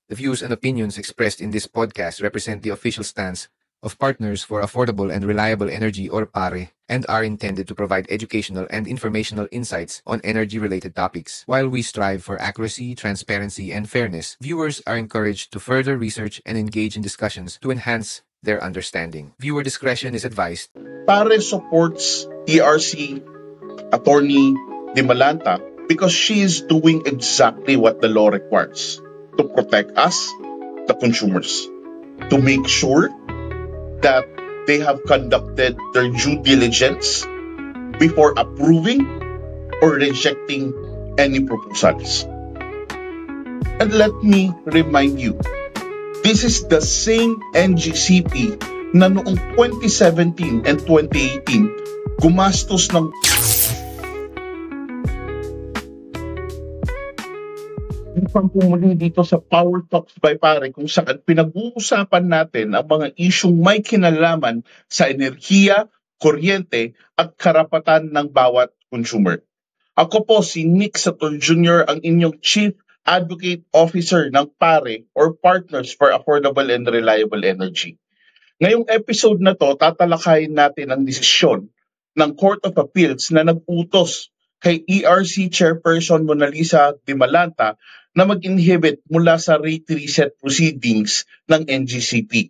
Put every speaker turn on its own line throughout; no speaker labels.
The views and opinions expressed in this podcast represent the official stance of Partners for Affordable and Reliable Energy or PARE and are intended to provide educational and informational insights on energy-related topics. While we strive for accuracy, transparency, and fairness, viewers are encouraged to further research and engage in discussions to enhance their understanding. Viewer discretion is advised.
PARE supports ERC Attorney De Malanta because she is doing exactly what the law requires to protect us, the consumers, to make sure that they have conducted their due diligence before approving or rejecting any proposals. And let me remind you, this is the same NGCP na noong 2017 and 2018 gumastos ng upang pumuli dito sa Power Talks by Pare kung saan pinag-uusapan natin ang mga isyong may kinalaman sa enerhiya, kuryente at karapatan ng bawat consumer. Ako po si Nick Sator Jr., ang inyong Chief Advocate Officer ng PARE or Partners for Affordable and Reliable Energy. Ngayong episode na to, tatalakayin natin ang desisyon ng Court of Appeals na nag-utos kay ERC Chairperson Mona Lisa De Malanta na mag-inhibit mula sa rate reset proceedings ng NGCP.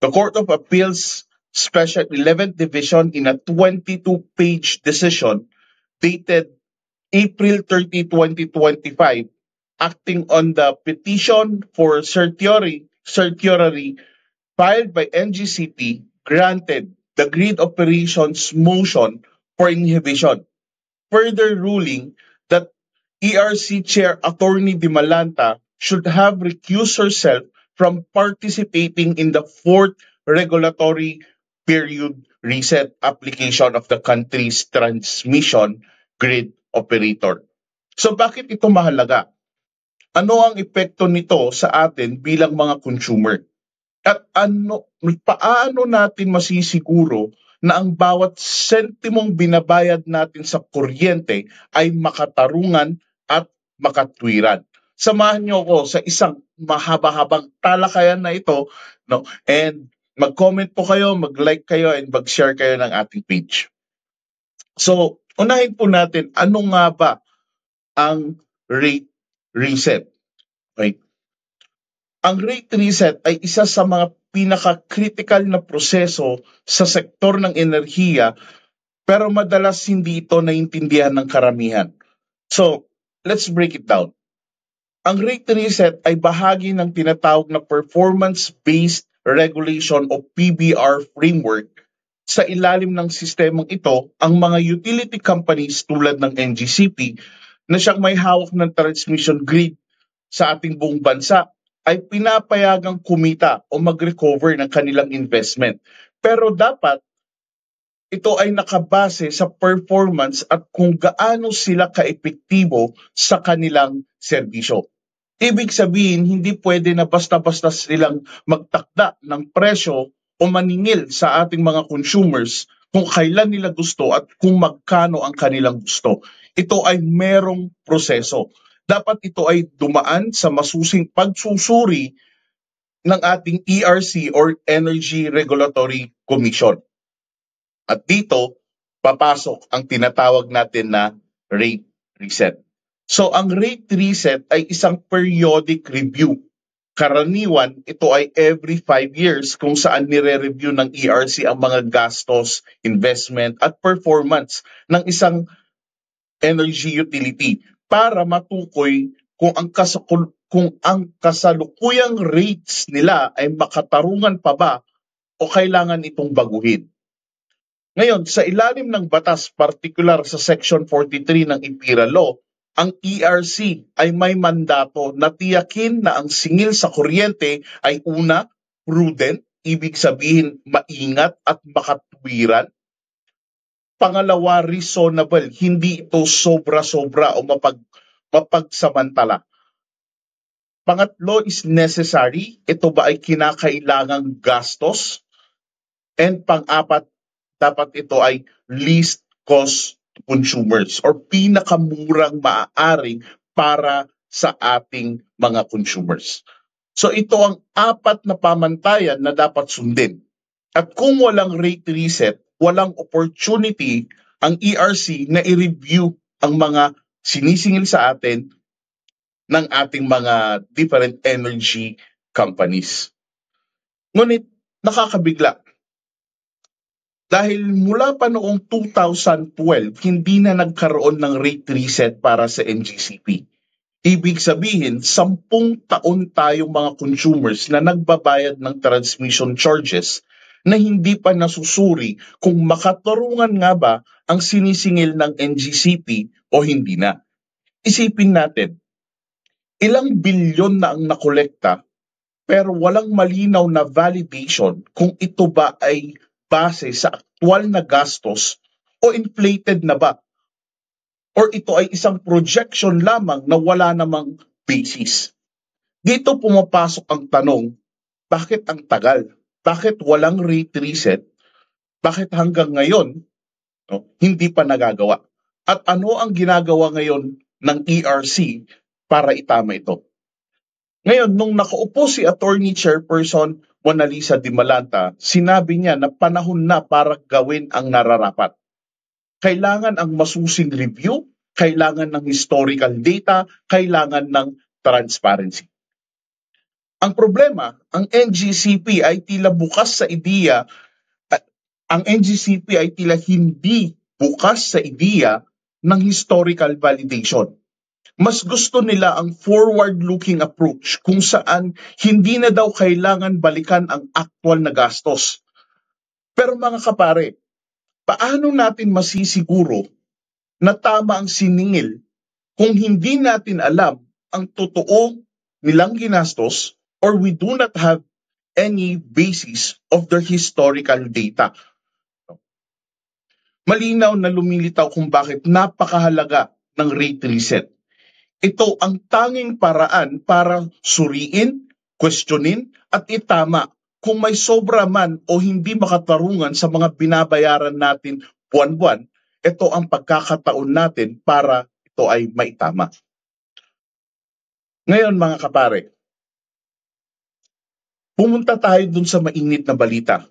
The Court of Appeals Special 11th Division in a 22-page decision dated April 30, 2025, acting on the petition for certiorari filed by NGCP, granted the grid operations motion for inhibition, further ruling that ERC Chair Attorney De Malanta should have recused herself from participating in the fourth regulatory period reset application of the country's transmission grid operator. So bakit ito mahalaga? Ano ang epekto nito sa atin bilang mga consumer? At paano natin masisiguro na ang bawat sentimong binabayad natin sa kuryente ay makatarungan at makatwiran? Samahan niyo ako sa isang mahaba-habang talakayan na ito, no? And mag-comment po kayo, mag-like kayo, and mag-share kayo ng ating page. So, unahin po natin, ano nga ba ang rate reset? Okay. Ang rate reset ay isa sa mga pinaka-critical na proseso sa sektor ng enerhiya, pero madalas hindi ito naiintindihan ng karamihan. So, let's break it down. Ang rate reset ay bahagi ng tinatawag na Performance-Based Regulation o PBR framework. Sa ilalim ng sistemang ito, ang mga utility companies tulad ng NGCP na siyang may hawak ng transmission grid sa ating buong bansa ay pinapayagang kumita o mag-recover ng kanilang investment. Pero dapat ito ay nakabase sa performance at kung gaano sila kaepektibo sa kanilang serbisyo. Ibig sabihin, hindi pwede na basta-basta silang magtakda ng presyo o maningil sa ating mga consumers kung kailan nila gusto at kung magkano ang kanilang gusto. Ito ay merong proseso. Dapat ito ay dumaan sa masusing pagsusuri ng ating ERC or Energy Regulatory Commission. At dito, papasok ang tinatawag natin na rate reset. So ang rate reset ay isang periodic review. Karaniwan, ito ay every 5 years kung saan nire-review ng ERC ang mga gastos, investment at performance ng isang energy utility para matukoy kung ang kasalukuyang rates nila ay makatarungan pa ba o kailangan itong baguhin. Ngayon, sa ilalim ng batas, particular sa Section 43 ng IPIRA Law, ang ERC ay may mandato na tiyakin na ang singil sa kuryente ay una, prudent, ibig sabihin maingat at makatwiran. Pangalawa, reasonable, hindi ito sobra-sobra o mapagsamantala. Pangatlo is necessary, ito ba ay kinakailangang gastos? And pang-apat, dapat ito ay least cost to consumers or pinakamurang maaari para sa ating mga consumers. So ito ang apat na pamantayan na dapat sundin. At kung walang rate reset, walang opportunity ang ERC na i-review ang mga sinisingil sa atin ng ating mga different energy companies. Ngunit nakakabigla. Dahil mula pa noong 2012, hindi na nagkaroon ng rate reset para sa NGCP. Ibig sabihin, 10 taon tayong mga consumers na nagbabayad ng transmission charges na hindi pa nasusuri kung makatarungan nga ba ang sinisingil ng NGCP o hindi na. Isipin natin, ilang bilyon na ang nakolekta pero walang malinaw na validation kung ito ba ay base sa aktual na gastos o inflated na ba? Or ito ay isang projection lamang na wala namang basis. Dito pumapasok ang tanong, bakit ang tagal? Bakit walang rate reset? Bakit hanggang ngayon hindi pa nagagawa? At ano ang ginagawa ngayon ng ERC para itama ito? Ngayon, nung nakaupo si Attorney Chairperson Mona Lisa Dimalanta, sinabi niya na panahon na para gawin ang nararapat. Kailangan ang masusing review, kailangan ng historical data, kailangan ng transparency. Ang problema, ang NGCP ay tila bukas sa ideya, ang NGCP ay tila hindi bukas sa ideya ng historical validation. Mas gusto nila ang forward-looking approach kung saan hindi na daw kailangan balikan ang actual na gastos. Pero mga kapare, paano natin masisiguro na tama ang siningil kung hindi natin alam ang totoo nilang ginastos or we do not have any basis of their historical data? Malinaw na lumilitaw kung bakit napakahalaga ng rate reset. Ito ang tanging paraan para suriin, questionin at itama kung may sobra man o hindi makatarungan sa mga binabayaran natin buwan-buwan. Ito ang pagkakataon natin para ito ay maitama. Ngayon mga kapare, pumunta tayo dun sa mainit na balita.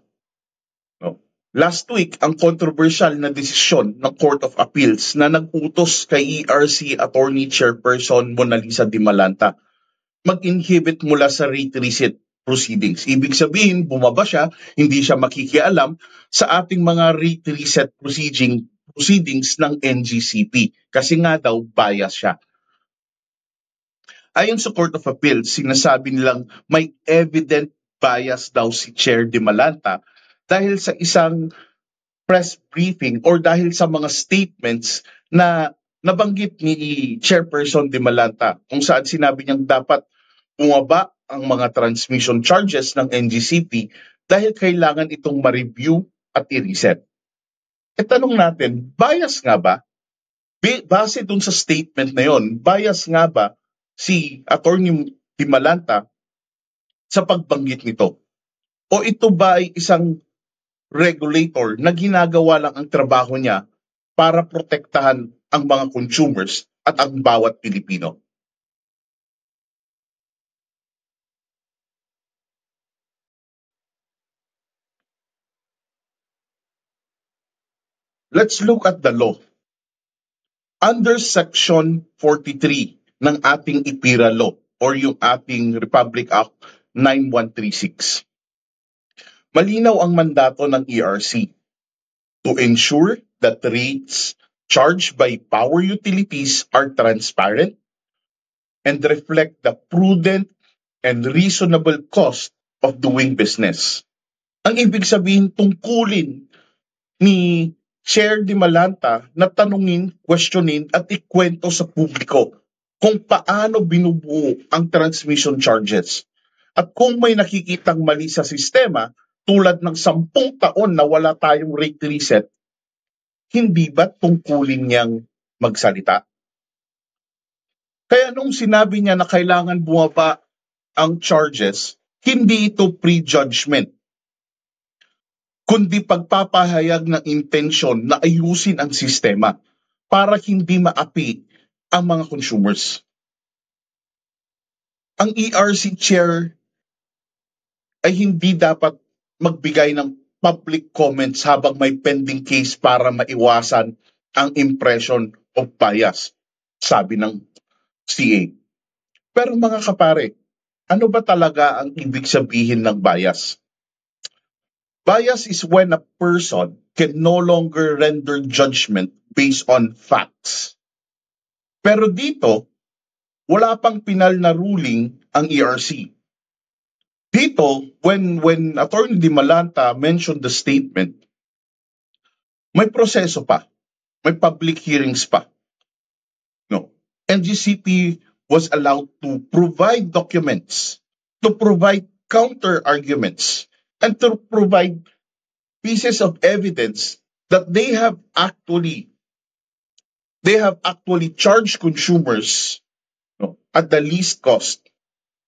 Last week, ang controversial na desisyon ng Court of Appeals na nag-utos kay ERC Attorney Chairperson Mona Lisa Dimalanta mag-inhibit mula sa rate reset proceedings. Ibig sabihin, bumaba siya, hindi siya makikialam sa ating mga rate reset proceedings ng NGCP kasi nga daw bias siya. Ayon sa Court of Appeals, sinasabi nilang may evident bias daw si Chair Dimalanta dahil sa isang press briefing or dahil sa mga statements na nabanggit ni Chairperson Dimalanta kung saan sinabi niyang dapat bumaba ang mga transmission charges ng NGCP dahil kailangan itong ma-review at i-reset. E tanong natin, bias nga ba? Base dun sa statement na yon, bias nga ba si Attorney Dimalanta sa pagbanggit nito? O ito ba ay isang regulator na ginagawa lang ang trabaho niya para protektahan ang mga consumers at ang bawat Pilipino? Let's look at the law. Under Section 43 ng ating IPIRA law or yung ating Republic Act 9136, malinaw ang mandato ng ERC to ensure that rates charged by power utilities are transparent and reflect the prudent and reasonable cost of doing business. Ang ibig sabihin, tungkulin ni Chair Dimalanta na tanungin, questionin at ikwento sa publiko kung paano binubuo ang transmission charges. At kung may nakikitang mali sa sistema, tulad ng 10 taon na wala tayong rate reset, hindi ba tungkulin niyang magsalita? Kaya nung sinabi niya na kailangan bumaba ang charges, hindi ito prejudgment, kundi pagpapahayag ng intensyon na ayusin ang sistema para hindi maapi ang mga consumers. ang ERC chair ay hindi dapat magbigay ng public comments habang may pending case para maiwasan ang impression of bias, sabi ng CA. Pero mga kapare, ano ba talaga ang ibig sabihin ng bias? Bias is when a person can no longer render judgment based on facts. Pero dito, wala pang pinal na ruling ang ERC. Dito, when Attorney Di Malanta mentioned the statement, may proseso pa, may public hearings pa. No. NGCP was allowed to provide documents, to provide counter arguments, and to provide pieces of evidence that they have actually charged consumers, no, at the least cost,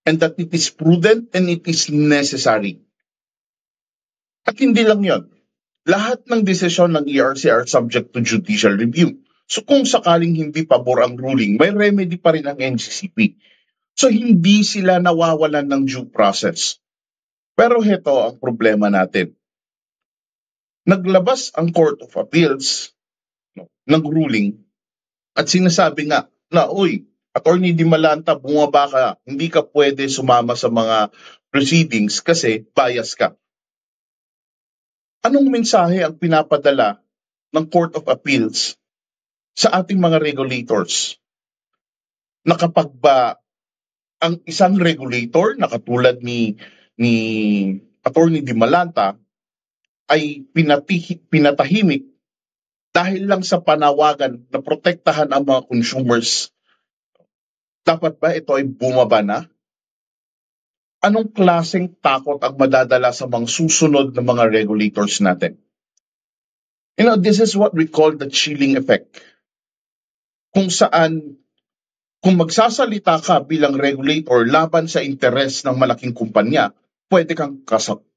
and that it is prudent and it is necessary. At hindi lang yon. Lahat ng desisyon ng ERC are subject to judicial review. So kung sakaling hindi pabor ang ruling, may remedy pa rin ang NGCP. So hindi sila nawawalan ng due process. Pero heto ang problema natin. Naglabas ang Court of Appeals, no, ng ruling at sinasabi nga na, uy, Attorney Di Malanta, bumaba ka, hindi ka pwede sumama sa mga proceedings kasi bias ka. Anong mensahe ang pinapadala ng Court of Appeals sa ating mga regulators? Na kapag ba ang isang regulator na katulad ni Attorney Di Malanta ay pinatahimik dahil lang sa panawagan na protektahan ang mga consumers, dapat ba ito ay bumaba na? Anong klaseng takot ang madadala sa mga susunod na mga regulators natin? You know, this is what we call the chilling effect. Kung saan, kung magsasalita ka bilang regulator laban sa interes ng malaking kumpanya, pwede kang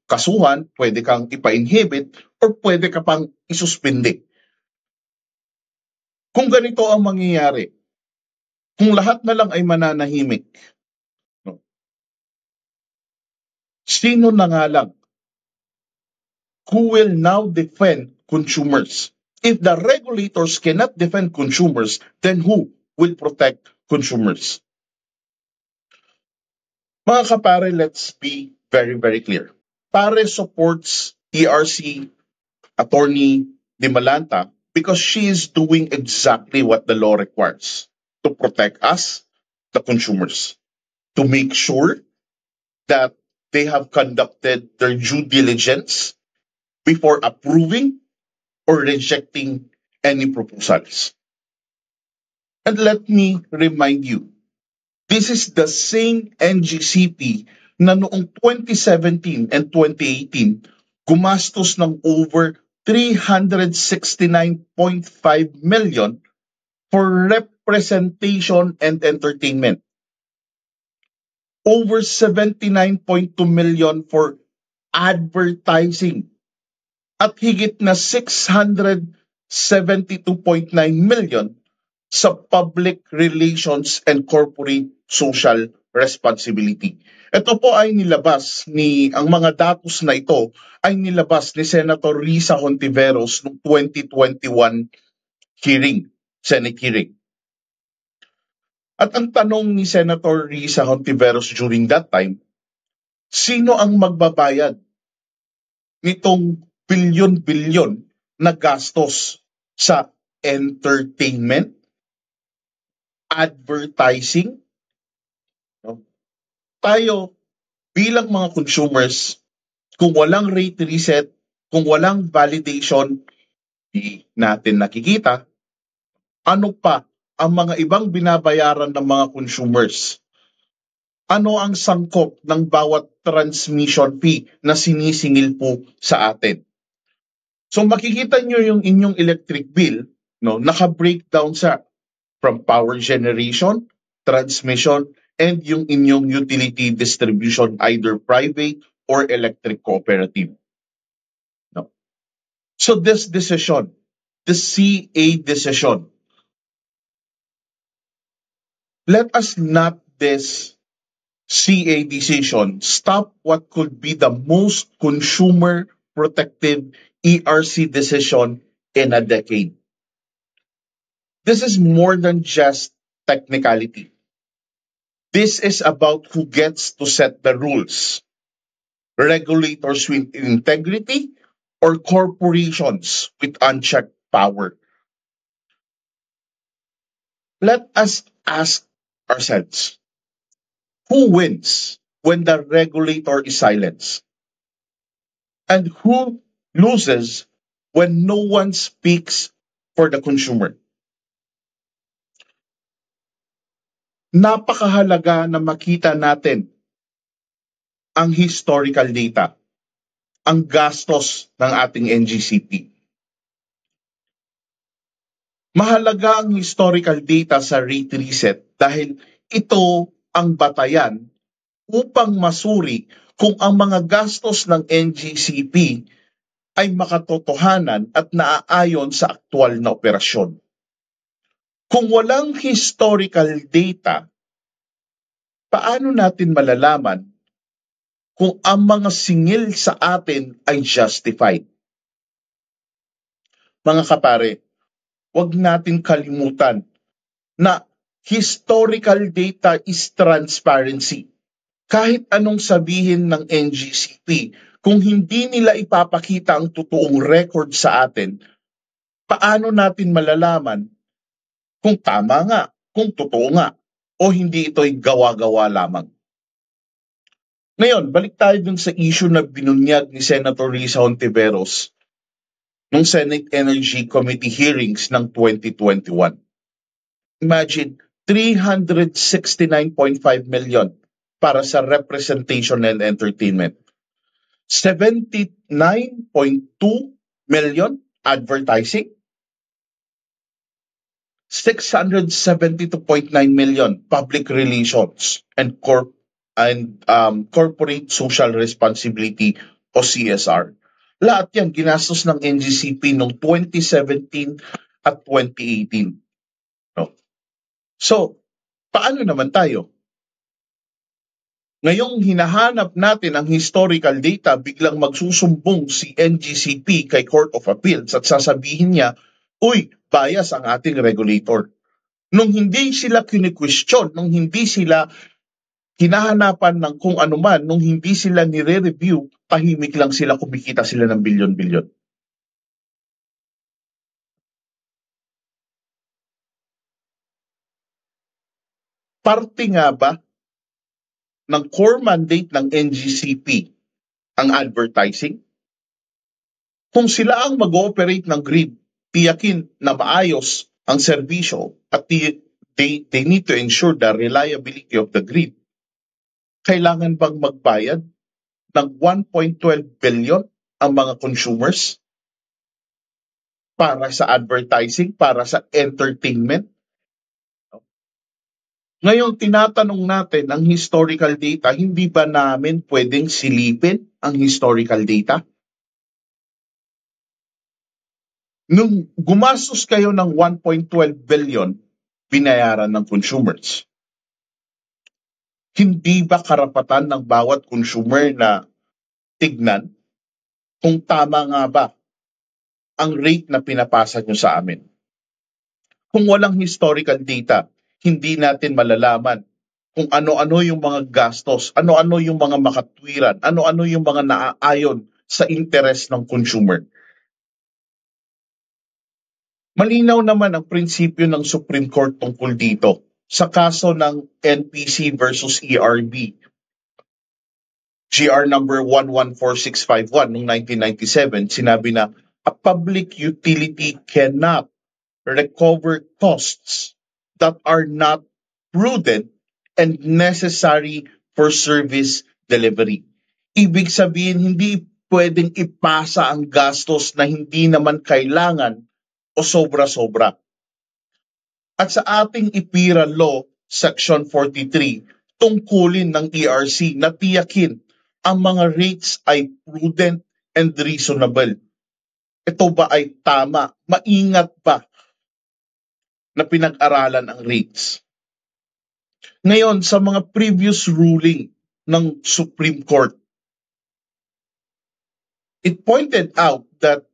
kasuhan, pwede kang ipa-inhibit, or pwede ka pang isuspindi. Kung ganito ang mangyayari, kung lahat na lang ay mananahimik, no, sino na nga lang who will now defend consumers? If the regulators cannot defend consumers, then who will protect consumers? Mga kapare, let's be very, very clear. PARE supports ERC Attorney Di Malanta because she is doing exactly what the law requires to protect us, the consumers, to make sure that they have conducted their due diligence before approving or rejecting any proposals. And let me remind you, this is the same NGCP na noong 2017 and 2018 gumastos ng over 369.5 million for representation and entertainment. Over 79.2 million for advertising. At higit na 672.9 million sa public relations and corporate social responsibility. Ito po ay nilabas ang mga datos na ito ay nilabas ni Senator Risa Hontiveros noong 2021 hearing, Senate hearing. At ang tanong ni Senator Risa Hontiveros during that time, sino ang magbabayad nitong bilyon-bilyon na gastos sa entertainment, advertising? No? Tayo, bilang mga consumers, kung walang rate reset, kung walang validation, di natin nakikita, ano pa ang mga ibang binabayaran ng mga consumers? Ano ang sangkop ng bawat transmission fee na sinisingil po sa atin? So makikita nyo yung inyong electric bill, no, naka-breakdown sa from power generation, transmission, and yung inyong utility distribution, either private or electric cooperative. No. So this decision, the CA decision, let us not this CA decision, stop what could be the most consumer protective ERC decision in a decade. This is more than just technicality. This is about who gets to set the rules. Regulators with integrity or corporations with unchecked power. Let us ask ourselves, who wins when the regulator is silenced? And who loses when no one speaks for the consumer? Napakahalaga na makita natin ang historical data, ang gastos ng ating NGCP. Mahalaga ang historical data sa rate reset dahil ito ang batayan upang masuri kung ang mga gastos ng NGCP ay makatotohanan at naaayon sa aktual na operasyon. Kung walang historical data, paano natin malalaman kung ang mga singil sa atin ay justified? Mga kapare, huwag natin kalimutan na historical data is transparency. Kahit anong sabihin ng NGCP, kung hindi nila ipapakita ang totoong record sa atin, paano natin malalaman kung tama nga, kung totoo nga, o hindi ito'y gawa-gawa lamang? Ngayon, balik tayo dun sa issue na binunyag ni Senator Risa Hontiveros nung Senate Energy Committee hearings ng 2021. Imagine, 369.5 million para sa representation and entertainment. 79.2 million advertising. 672.9 million public relations and corporate social responsibility o CSR. Lahat yan ginastos ng NGCP noong 2017 at 2018. No? So, paano naman tayo? Ngayong hinahanap natin ang historical data, biglang magsusumbong si NGCP kay Court of Appeals at sasabihin niya, uy, bias ang ating regulator. Nung hindi sila kini-question, nung hindi sila hinahanapan ng kung ano man, nung hindi sila nire-review, tahimik lang sila, kumikita sila ng bilyon-bilyon. Parte nga ba ng core mandate ng NGCP ang advertising? Kung sila ang mag-ooperate ng grid, tiyakin na maayos ang serbisyo at they need to ensure the reliability of the grid, kailangan bang magbayad ng 1.12 billion ang mga consumers para sa advertising, para sa entertainment? Ngayon, tinatanong natin ang historical data, hindi ba namin pwedeng silipin ang historical data? Nung gumastos kayo ng 1.12 billion, binayaran ng consumers. Hindi ba karapatan ng bawat consumer na tignan kung tama nga ba ang rate na pinapasa nyo sa amin? Kung walang historical data, hindi natin malalaman kung ano-ano yung mga gastos, ano-ano yung mga makatwiran, ano-ano yung mga naaayon sa interes ng consumer. Malinaw naman ang prinsipyo ng Supreme Court tungkol dito sa kaso ng NPC versus ERB. GR number 114651 noong 1997, sinabi na a public utility cannot recover costs that are not prudent and necessary for service delivery. Ibig sabihin, hindi pwedeng ipasa ang gastos na hindi naman kailangan o sobra-sobra. At sa ating IPIRA Law, Section 43, tungkulin ng ERC na tiyakin ang mga rates ay prudent and reasonable. Ito ba ay tama? Maingat ba na pinag-aralan ang rates? Ngayon, sa mga previous ruling ng Supreme Court, it pointed out that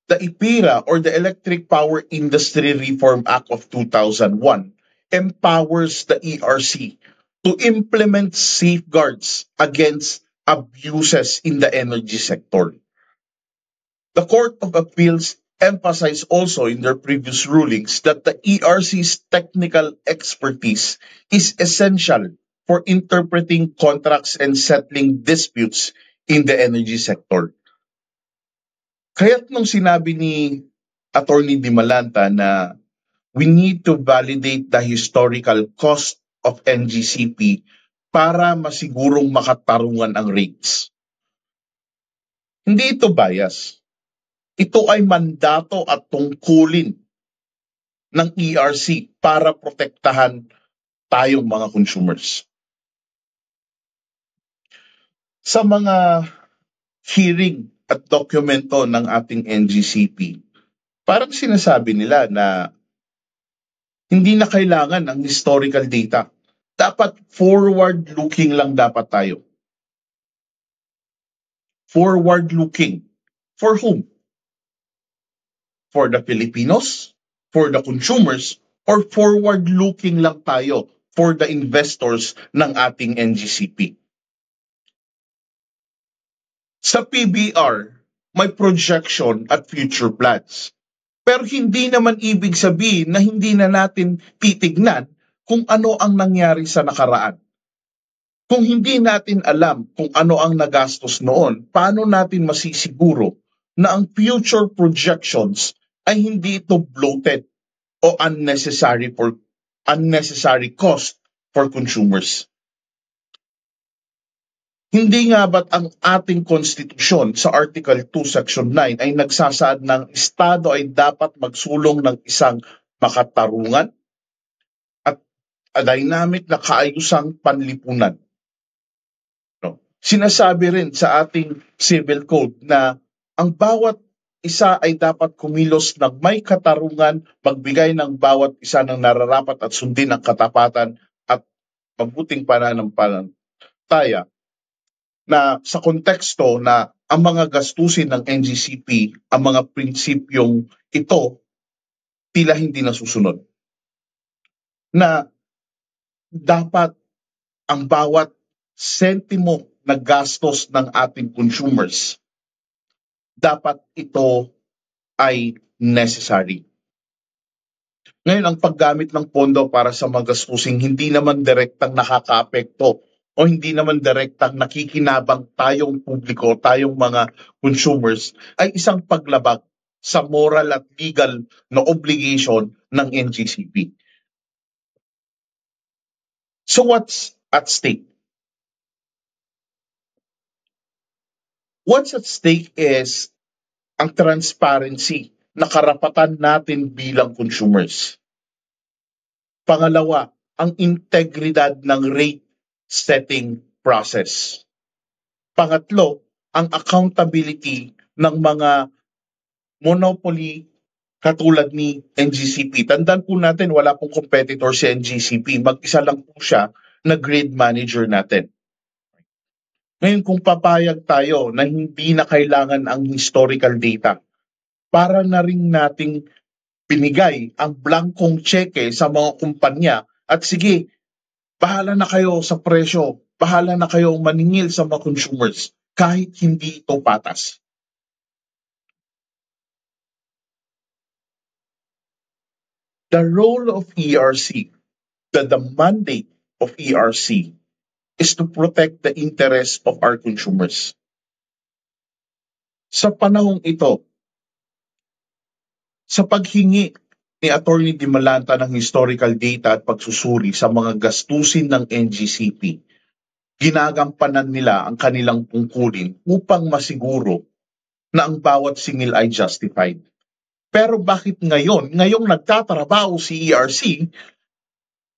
the IPIRA or the Electric Power Industry Reform Act of 2001 empowers the ERC to implement safeguards against abuses in the energy sector. The Court of Appeals emphasized also in their previous rulings that the ERC's technical expertise is essential for interpreting contracts and settling disputes in the energy sector. Kaya't nung sinabi ni Attorney Dimalanta na we need to validate the historical cost of NGCP para masigurong makatarungan ang rates. Hindi ito bias. Ito ay mandato at tungkulin ng ERC para protektahan tayong mga consumers. Sa mga hearing at dokumento ng ating NGCP, parang sinasabi nila na hindi na kailangan ng historical data. Dapat forward-looking lang dapat tayo. Forward-looking. For whom? For the Filipinos? For the consumers? Or forward-looking lang tayo for the investors ng ating NGCP? Sa PBR, may projection at future plans. Pero hindi naman ibig sabihin na hindi na natin titignan kung ano ang nangyari sa nakaraan. Kung hindi natin alam kung ano ang nagastos noon, paano natin masisiguro na ang future projections ay hindi ito bloated o unnecessary cost for consumers? Hindi nga ba't ang ating konstitusyon sa Article 2, Section 9 ay nagsasaad ng Estado ay dapat magsulong ng isang makatarungan at dynamic na kaayusang panlipunan? No? Sinasabi rin sa ating civil code na ang bawat isa ay dapat kumilos ng may katarungan, magbigay ng bawat isa ng nararapat at sundin ang katapatan at mabuting pananampalataya, na sa konteksto na ang mga gastusin ng NGCP, ang mga prinsipyong ito, tila hindi nasusunod. Na dapat ang bawat sentimo na gastos ng ating consumers, dapat ito ay necessary. Ngayon, ang paggamit ng pondo para sa mga gastusing hindi naman direktang nakakaapekto o hindi naman direktang nakikinabang tayong publiko, tayong mga consumers, ay isang paglabag sa moral at legal na obligation ng NGCP. So what's at stake? What's at stake is ang transparency na karapatan natin bilang consumers. Pangalawa, ang integridad ng rate setting process. Pangatlo, ang accountability ng mga monopoly katulad ni NGCP. Tandaan po natin, wala pong competitor si NGCP. Mag-isa lang po siya na grid manager natin. Ngayon, kung papayag tayo na hindi na kailangan ang historical data, para na rin nating binigay ang blankong cheque sa mga kumpanya at sige, bahala na kayo sa presyo, bahala na kayo maningil sa mga consumers kahit hindi ito patas. The role of ERC, the mandate of ERC is to protect the interests of our consumers. Sa panahong ito, sa paghingi ni Attorney Dimalanta ng historical data at pagsusuri sa mga gastusin ng NGCP, ginagampanan nila ang kanilang tungkulin upang masiguro na ang bawat singil ay justified. Pero bakit ngayong nagtatrabaho si ERC,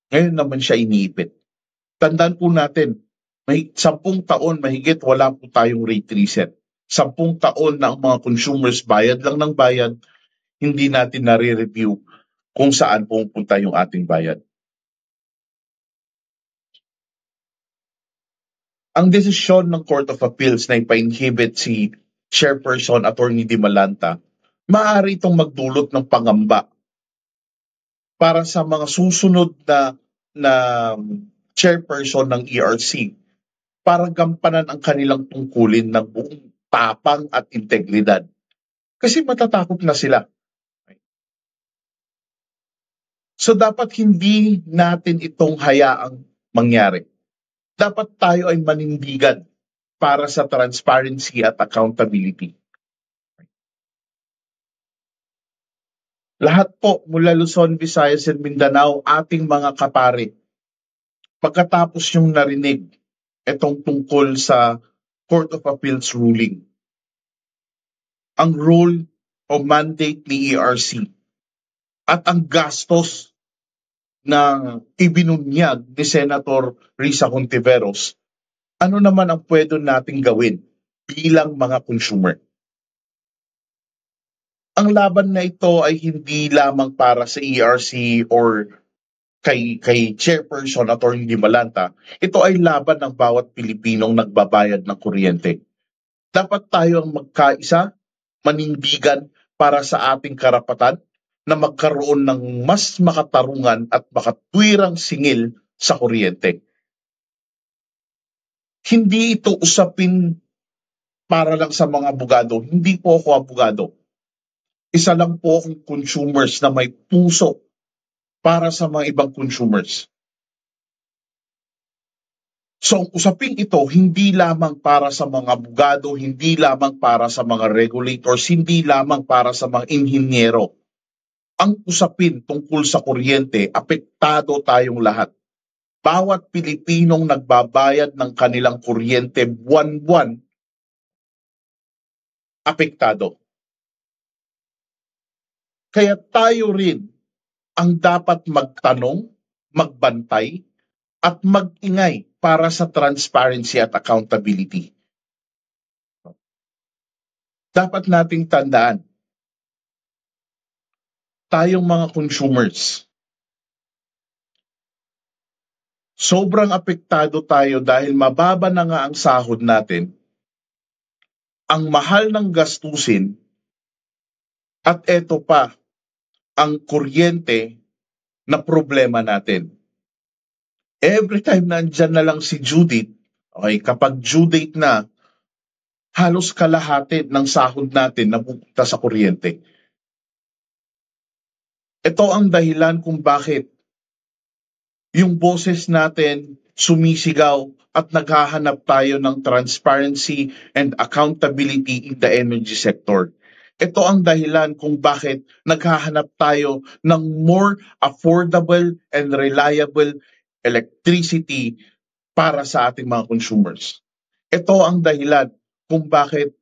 ngayon naman siya iniipit? Tandaan po natin, may 10 taon mahigit wala po tayong rate reset. 10 taon na ang mga consumers bayad lang ng bayad, hindi natin nare-review kung saan pupunta yung ating bayad. Ang desisyon ng Court of Appeals na ipa-inhibit si Chairperson Attorney Di Malanta, maaari itong magdulot ng pangamba para sa mga susunod na chairperson ng ERC para gampanan ang kanilang tungkulin ng buong tapang at integridad. Kasi matatakot na sila. So dapat hindi natin itong hayaang mangyari. Dapat tayo ay manindigan para sa transparency at accountability. Lahat po mula Luzon, Visayas, and Mindanao, ating mga kapare, pagkatapos yung narinig itong tungkol sa Court of Appeals ruling, ang role o mandate ni ERC at ang gastos na ibinunyag ni Senator Risa Hontiveros, ano naman ang pwede nating gawin bilang mga consumer? Ang laban na ito ay hindi lamang para sa ERC or kay Chairperson Attorney Di Malanta. Ito ay laban ng bawat Pilipinong nagbabayad ng kuryente. Dapat tayo ang magkaisa, manindigan para sa ating karapatan na magkaroon ng mas makatarungan at makatwirang singil sa kuryente. Hindi ito usapin para lang sa mga abogado. Hindi po ako abogado. Isa lang po akong consumers na may puso para sa mga ibang consumers. So ang usaping ito, hindi lamang para sa mga abogado, hindi lamang para sa mga regulators, hindi lamang para sa mga inhinyero. Ang usapin tungkol sa kuryente, apektado tayong lahat. Bawat Pilipinong nagbabayad ng kanilang kuryente buwan-buwan, apektado. Kaya tayo rin ang dapat magtanong, magbantay, at mag-ingay para sa transparency at accountability. Dapat nating tandaan, tayong mga consumers, sobrang apektado tayo dahil mababa na nga ang sahod natin, ang mahal ng gastusin, at eto pa, ang kuryente na problema natin. Every time na andyan na lang si Judith, okay, kapag due date na, halos kalahati ng sahod natin napupunta sa kuryente. Ito ang dahilan kung bakit yung boses natin sumisigaw at naghahanap tayo ng transparency and accountability in the energy sector. Ito ang dahilan kung bakit naghahanap tayo ng more affordable and reliable electricity para sa ating mga consumers. Ito ang dahilan kung bakit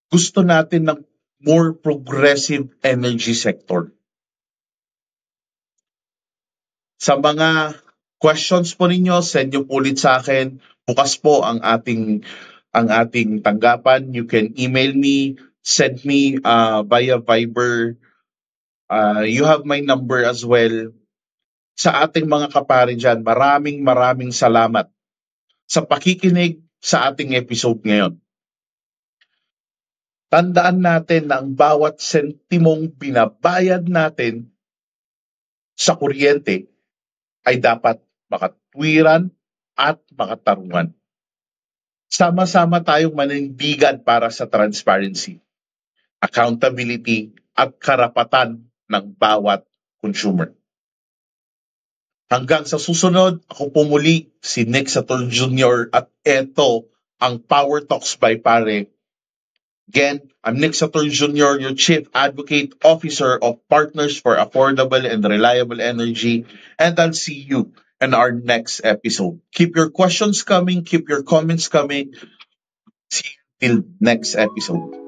gusto natin ng more progressive energy sector. Sa mga questions po ninyo, send nyo po ulit sa akin. Bukas po ang ating tanggapan. You can email me, send me via Viber. You have my number as well. Sa ating mga kapare dyan, maraming salamat sa pakikinig sa ating episode ngayon. Tandaan natin na ang bawat sentimong binabayad natin sa kuryente ay dapat makatwiran at makatarungan. Sama-sama tayong manindigan para sa transparency, accountability at karapatan ng bawat consumer. Hanggang sa susunod, ako po muli si Nick Sator Jr. at ito ang Power Talks by Pare. Again, I'm Nick Sator Jr., your Chief Advocate Officer of Partners for Affordable and Reliable Energy, and I'll see you in our next episode. Keep your questions coming, keep your comments coming. See you till next episode.